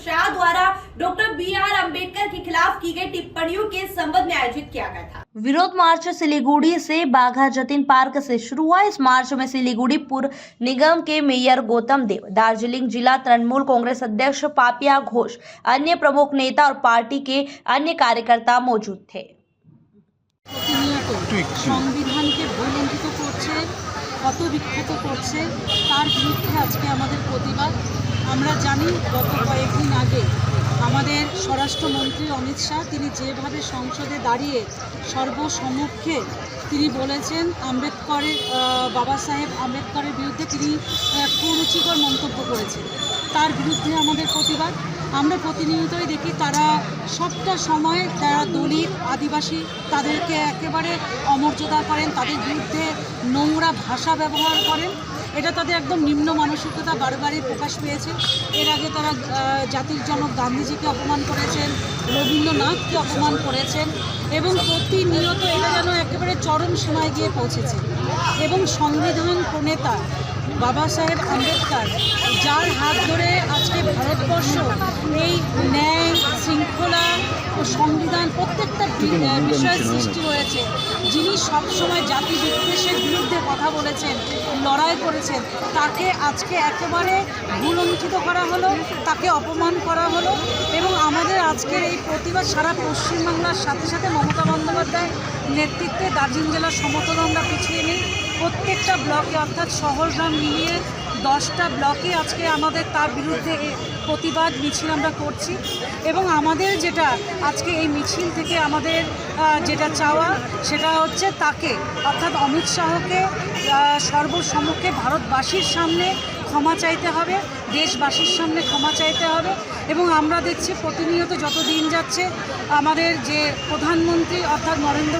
शाह द्वारा doctor BR Ambedkar के खिलाफ की गई टिप्पणियों के संबंध में आयोजित किया गया था। विरोध मार्च सिलीगुड़ी से बाघा जतीन पार्क से शुरू हुआ। इस मार्च में सिलीगुड़ी पुर निगम के मेयर गौतम देव, दार्जिलिंग जिला तृणमूल कांग्रेस अध्यक्ष पापिया घोष, अन्य प्रमुख नेता और पार्टी के अन्य कार्यकर्ता मौजूद थे। সংবিধানকে ভূলঙ্ঘিত করছে, ক্ষতবিক্ষত করছে, তার বিরুদ্ধে আজকে আমাদের প্রতিবাদ। আমরা জানি গত কয়েকদিন আগে আমাদের স্বরাষ্ট্রমন্ত্রী অমিত শাহ তিনি যেভাবে সংসদে দাঁড়িয়ে সর্বসম্মুখে তিনি বলেছেন আম্বেদকরের বাবা সাহেব আম্বেদকরের বিরুদ্ধে তিনি কুরুচিকর মন্তব্য করেছেন, তার বিরুদ্ধে আমাদের প্রতিবাদ। আমরা প্রতিনিয়তই দেখি তারা সবটা সময় তারা দলিত আদিবাসী তাদেরকে একেবারে অমর্যাদা করেন, তাদের বিরুদ্ধে নোংরা ভাষা ব্যবহার করেন। এটা তাদের একদম নিম্ন মানসিকতা বারবারই প্রকাশ পেয়েছে। এর আগে তারা জাতির জনক গান্ধীজিকে অপমান করেছেন, রবীন্দ্রনাথকে অপমান করেছেন এবং প্রতিনিয়ত এটা যেন একেবারে চরম সীমায় গিয়ে পৌঁছেছে। এবং সংবিধান প্রণেতা বাবা সাহেব আম্বেদকর, যার হাত ধরে আজকে ভারতবর্ষ এই ন্যায় শৃঙ্খলা ও সংবিধান প্রত্যেকটা বিষয় সৃষ্টি হয়েছে, যিনি সবসময় জাতি বিদ্বেষের বিরুদ্ধে কথা বলেছেন, লড়াই করেছেন, তাকে আজকে একেবারে ভুলুণ্ঠিত করা হলো, তাকে অপমান করা হলো। এবং আমাদের আজকের এই প্রতিবাদ সারা পশ্চিমবাংলার সাথে সাথে মমতা বন্দ্যোপাধ্যায়ের নেতৃত্বে দার্জিলিং জেলার সমতল আমরা পিছিয়ে নেই। প্রত্যেকটা ব্লকে অর্থাৎ শহর গ্রাম মিলিয়ে 10টা ব্লকে আজকে আমাদের তার বিরুদ্ধে প্রতিবাদ মিছিল আমরা করছি। এবং আমাদের যেটা আজকে এই মিছিল থেকে আমাদের যেটা চাওয়া সেটা হচ্ছে তাকে অর্থাৎ অমিত শাহকে সর্বসম্মুখে ভারতবাসীর সামনে ক্ষমা চাইতে হবে, দেশবাসীর সামনে ক্ষমা চাইতে হবে। এবং আমরা দেখছি প্রতিনিয়ত যত দিন যাচ্ছে আমাদের যে প্রধানমন্ত্রী অর্থাৎ নরেন্দ্র